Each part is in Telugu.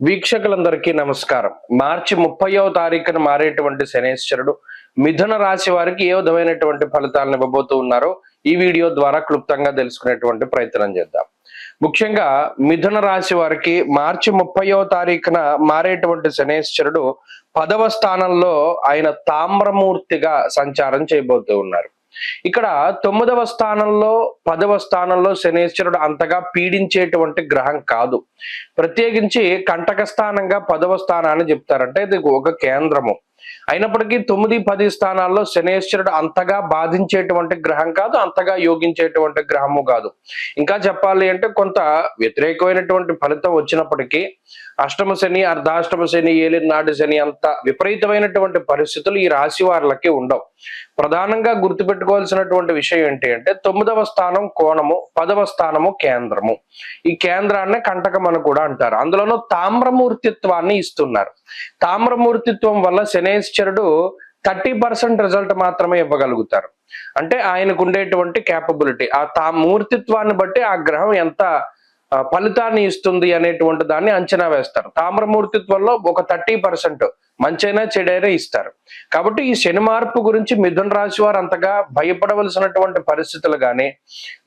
వీక్షకులందరికీ నమస్కారం. మార్చి 30వ తారీఖున మారేటువంటి శనేశ్వరుడు మిథున రాశి వారికి ఏ విధమైనటువంటి ఫలితాలను ఇవ్వబోతూ ఉన్నారో ఈ వీడియో ద్వారా క్లుప్తంగా తెలుసుకునేటువంటి ప్రయత్నం చేద్దాం. ముఖ్యంగా మిథున రాశి వారికి మార్చి 30వ తారీఖున మారేటువంటి శనేశ్వరుడు 10వ స్థానంలో ఆయన తామ్రమూర్తిగా సంచారం చేయబోతూ ఉన్నారు. ఇక్కడ 9వ స్థానంలో 10వ స్థానంలో శనేశ్వరుడు అంతగా పీడించేటువంటి గ్రహం కాదు. ప్రత్యేకించి కంటక స్థానంగా 10వ స్థానాన్ని చెప్తారంటే ఇది ఒక కేంద్రము. అయినప్పటికీ 9, 10 స్థానాల్లో శనేశ్వరుడు అంతగా బాధించేటువంటి గ్రహం కాదు, అంతగా యోగించేటువంటి గ్రహము కాదు. ఇంకా చెప్పాలి అంటే కొంత వ్యతిరేకమైనటువంటి ఫలితం వచ్చినప్పటికీ అష్టమ శని, అర్ధాష్టమ శని, ఏలినాటి శని అంత విపరీతమైనటువంటి పరిస్థితులు ఈ రాశి వారికి ఉండవు. ప్రధానంగా గుర్తుపెట్టుకోవాల్సినటువంటి విషయం ఏంటి అంటే 9వ స్థానం కోణము, 10వ స్థానము కేంద్రము. ఈ కేంద్రాన్ని కంటకం అని కూడా అంటారు. అందులోనూ తామ్రమూర్తిత్వాన్ని ఇస్తున్నారు. తామ్రమూర్తిత్వం వల్ల శనేశ్వరుడు 30% రిజల్ట్ మాత్రమే ఇవ్వగలుగుతారు. అంటే ఆయనకు ఉండేటువంటి క్యాపబిలిటీ, ఆ మూర్తిత్వాన్ని బట్టి ఆ గ్రహం ఎంత ఫలితాన్ని ఇస్తుంది అనేటువంటి దాన్ని అంచనా వేస్తారు. తామ్రమూర్తిత్వంలో ఒక 30% మంచైనా చెడైనా ఇస్తారు. కాబట్టి ఈ శని మార్పు గురించి మిథున రాశి వారు అంతగా భయపడవలసినటువంటి పరిస్థితులు కానీ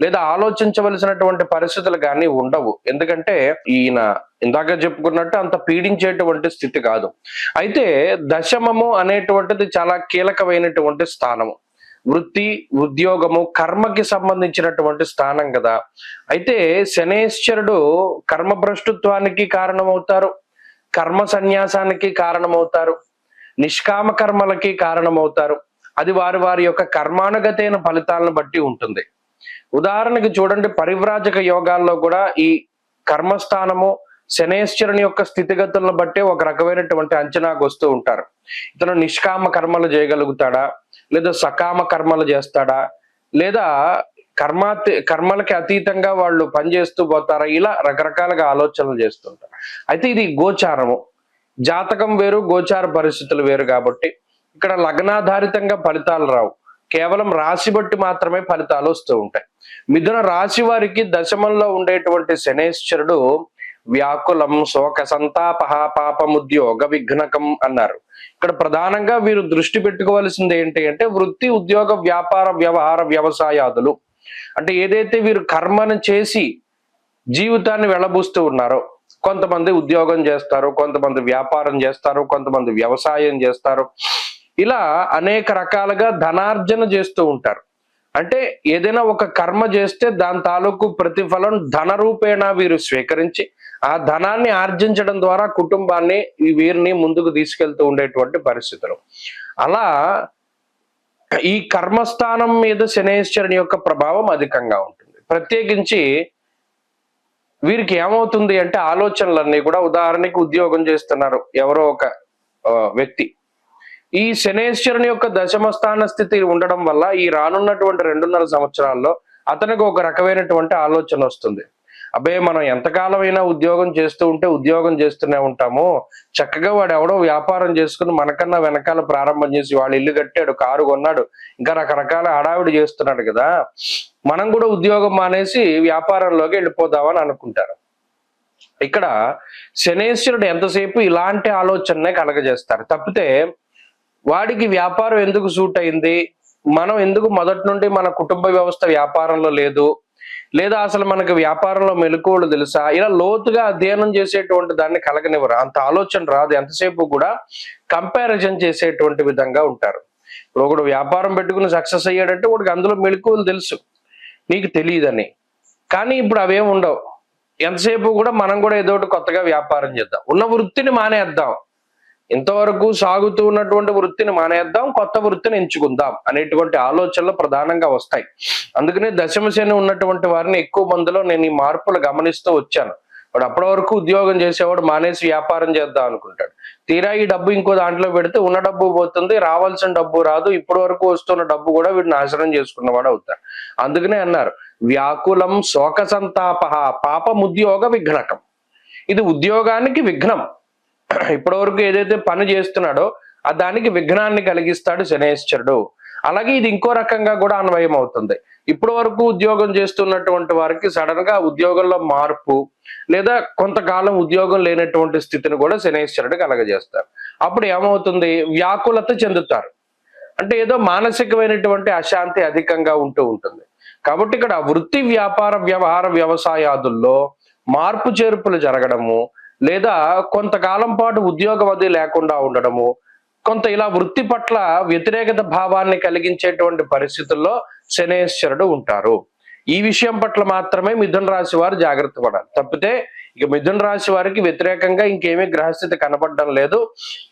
లేదా ఆలోచించవలసినటువంటి పరిస్థితులు కానీ ఉండవు. ఎందుకంటే ఈయన ఇందాక చెప్పుకున్నట్టు అంత పీడించేటువంటి స్థితి కాదు. అయితే దశమము అనేటువంటిది చాలా కీలకమైనటువంటి స్థానము. వృత్తి, ఉద్యోగము, కర్మకి సంబంధించినటువంటి స్థానం కదా. అయితే శనేశ్వరుడు కర్మభ్రష్టుత్వానికి కారణమవుతారు, కర్మ సన్యాసానికి కారణమవుతారు, నిష్కామ కర్మలకి కారణమవుతారు. అది వారి వారి యొక్క కర్మానుగతైన ఫలితాలను బట్టి ఉంటుంది. ఉదాహరణకి చూడండి, పరివ్రాజక యోగాల్లో కూడా ఈ కర్మస్థానము శనేశ్వరుని యొక్క స్థితిగతులను బట్టే ఒక రకమైనటువంటి అంచనాకు వస్తూ ఉంటారు. ఇతను నిష్కామ కర్మలు చేయగలుగుతాడా, లేదా సకామ కర్మలు చేస్తాడా, లేదా కర్మలకి అతీతంగా వాళ్ళు పనిచేస్తూ పోతారా, ఇలా రకరకాలుగా ఆలోచనలు చేస్తుంటారు. అయితే ఇది గోచారము, జాతకం వేరు, గోచార పరిస్థితులు వేరు. కాబట్టి ఇక్కడ లగ్నాధారితంగా ఫలితాలు రావు, కేవలం రాశి బట్టి మాత్రమే ఫలితాలు వస్తూ ఉంటాయి. మిథున రాశి వారికి దశమంలో ఉండేటువంటి శనేశ్వరుడు వ్యాకులం, శోక సంతాప, పాపముద్యోగ విఘ్నకం అన్నారు. ఇక్కడ ప్రధానంగా వీరు దృష్టి పెట్టుకోవాల్సింది ఏంటి అంటే వృత్తి, ఉద్యోగ, వ్యాపార, వ్యవహార, వ్యవసాయాదులు. అంటే ఏదైతే వీరు కర్మను చేసి జీవితాన్ని వెళ్ళబూస్తూ ఉన్నారో, కొంతమంది ఉద్యోగం చేస్తారు, కొంతమంది వ్యాపారం చేస్తారు, కొంతమంది వ్యవసాయం చేస్తారు, ఇలా అనేక రకాలుగా ధనార్జన చేస్తూ ఉంటారు. అంటే ఏదైనా ఒక కర్మ చేస్తే దాని తాలూకు ప్రతిఫలం ధన రూపేణా వీరు స్వీకరించి ఆ ధనాన్ని ఆర్జించడం ద్వారా కుటుంబాన్ని వీరిని ముందుకు తీసుకెళ్తూ ఉండేటువంటి పరిస్థితులు. అలా ఈ కర్మస్థానం మీద శనేశ్వరుని యొక్క ప్రభావం అధికంగా ఉంటుంది. ప్రత్యేకించి వీరికి ఏమవుతుంది అంటే ఆలోచనలన్నీ కూడా, ఉదాహరణకి ఉద్యోగం చేస్తున్నారు ఎవరో ఒక వ్యక్తి, ఈ శనేశ్వరుని యొక్క దశమ స్థాన స్థితి ఉండడం వల్ల ఈ రానున్నటువంటి 2.5 సంవత్సరాల్లో అతనికి ఒక రకమైనటువంటి ఆలోచన వస్తుంది. అబ్బే, మనం ఎంతకాలం అయినా ఉద్యోగం చేస్తూ ఉంటే ఉద్యోగం చేస్తూనే ఉంటాము, చక్కగా వాడు ఎవడో వ్యాపారం చేసుకుని మనకన్నా వెనకాల ప్రారంభం చేసి వాడు ఇల్లు కట్టాడు, కారు కొన్నాడు, ఇంకా రకరకాల హడావిడి చేస్తున్నాడు కదా, మనం కూడా ఉద్యోగం మానేసి వ్యాపారంలోకి వెళ్ళిపోదామని అనుకుంటారు. ఇక్కడ శనేశ్వరుడు ఎంతసేపు ఇలాంటి ఆలోచననే కలగజేస్తారు. తప్పితే వాడికి వ్యాపారం ఎందుకు సూట్ అయింది, మనం ఎందుకు మొదటి నుండి మన కుటుంబ వ్యవస్థ వ్యాపారంలో లేదు, లేదా అసలు మనకు వ్యాపారంలో మెలకువలు తెలుసా, ఇలా లోతుగా అధ్యయనం చేసేటువంటి దాన్ని కలగనివ్వరు. అంత ఆలోచన రాదు. ఎంతసేపు కూడా కంపారిజన్ చేసేటువంటి విధంగా ఉంటారు. ఇప్పుడు ఒకడు వ్యాపారం పెట్టుకుని సక్సెస్ అయ్యాడంటే వాడికి అందులో మెలకువలు తెలుసు, నీకు తెలియదని. కానీ ఇప్పుడు అవేం ఉండవు. ఎంతసేపు కూడా మనం కూడా ఏదో ఒకటి కొత్తగా వ్యాపారం చేద్దాం, ఉన్న వృత్తిని మానేద్దాం, ఇంతవరకు సాగుతూ ఉన్నటువంటి వృత్తిని మానేద్దాం, కొత్త వృత్తిని ఎంచుకుందాం అనేటువంటి ఆలోచనలు ప్రధానంగా వస్తాయి. అందుకనే దశమ శని ఉన్నటువంటి వారిని ఎక్కువ మందిలో నేను ఈ మార్పులు గమనిస్తూ వచ్చాను. వాడు అప్పటి వరకు ఉద్యోగం చేసేవాడు మానేసి వ్యాపారం చేద్దాం అనుకుంటాడు. తీరా ఈ డబ్బు ఇంకో దాంట్లో పెడితే ఉన్న డబ్బు పోతుంది, రావాల్సిన డబ్బు రాదు, ఇప్పటి వరకు వస్తున్న డబ్బు కూడా వీడు నాశనం చేసుకున్నవాడు అవుతాడు. అందుకనే అన్నారు వ్యాకులం, శోక సంతాప, పాపముద్యోగ విఘ్నకం. ఇది ఉద్యోగానికి విఘ్నం. ఇప్పటి వరకు ఏదైతే పని చేస్తున్నాడో ఆ దానికి విఘ్నాన్ని కలిగిస్తాడు శనేశ్వరుడు. అలాగే ఇది ఇంకో రకంగా కూడా అన్వయం అవుతుంది. ఇప్పటి వరకు ఉద్యోగం చేస్తున్నటువంటి వారికి సడన్ గా ఉద్యోగంలో మార్పు లేదా కొంతకాలం ఉద్యోగం లేనటువంటి స్థితిని కూడా శనైశ్వరుడు కలగజేస్తారు. అప్పుడు ఏమవుతుంది, వ్యాకులత చెందుతారు. అంటే ఏదో మానసికమైనటువంటి అశాంతి అధికంగా ఉంటూ ఉంటుంది. కాబట్టి ఇక్కడ వృత్తి, వ్యాపార, వ్యవహార, వ్యవసాయాదుల్లో మార్పు చేర్పులు జరగడము, లేదా కొంతకాలం పాటు ఉద్యోగం అది లేకుండా ఉండడము, కొంత ఇలా వృత్తి పట్ల వ్యతిరేకత భావాన్ని కలిగించేటువంటి పరిస్థితుల్లో శనైశ్వరుడు ఉంటారు. ఈ విషయం పట్ల మాత్రమే మిథున రాశి వారు జాగ్రత్త పడాలి. తప్పితే ఇక మిథున రాశి వారికి వ్యతిరేకంగా ఇంకేమీ గ్రహస్థితి కనపడడం లేదు.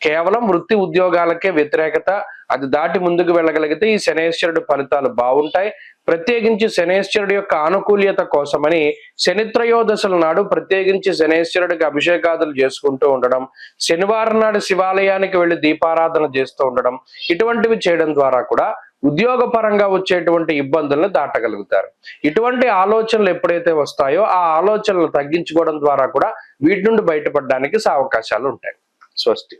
కేవలం వృత్తి ఉద్యోగాలకే వ్యతిరేకత. అది దాటి ముందుకు వెళ్ళగలిగితే ఈ శనైశ్వరుడు ఫలితాలు బాగుంటాయి. ప్రత్యేకించి శనైశ్వరుడు యొక్క ఆనుకూల్యత కోసమని శనిత్రయోదశుల నాడు ప్రత్యేకించి శనైశ్వరుడికి అభిషేకాదులు చేసుకుంటూ ఉండడం, శనివారం నాడు శివాలయానికి వెళ్లి దీపారాధన చేస్తూ ఉండడం, ఇటువంటివి చేయడం ద్వారా కూడా ఉద్యోగపరంగా వచ్చేటువంటి ఇబ్బందులను దాటగలుగుతారు. ఇటువంటి ఆలోచనలు ఎప్పుడైతే వస్తాయో ఆ ఆలోచనలు తగ్గించుకోవడం ద్వారా కూడా వీటి నుండి బయటపడడానికి అవకాశాలు ఉంటాయి. స్వస్తి.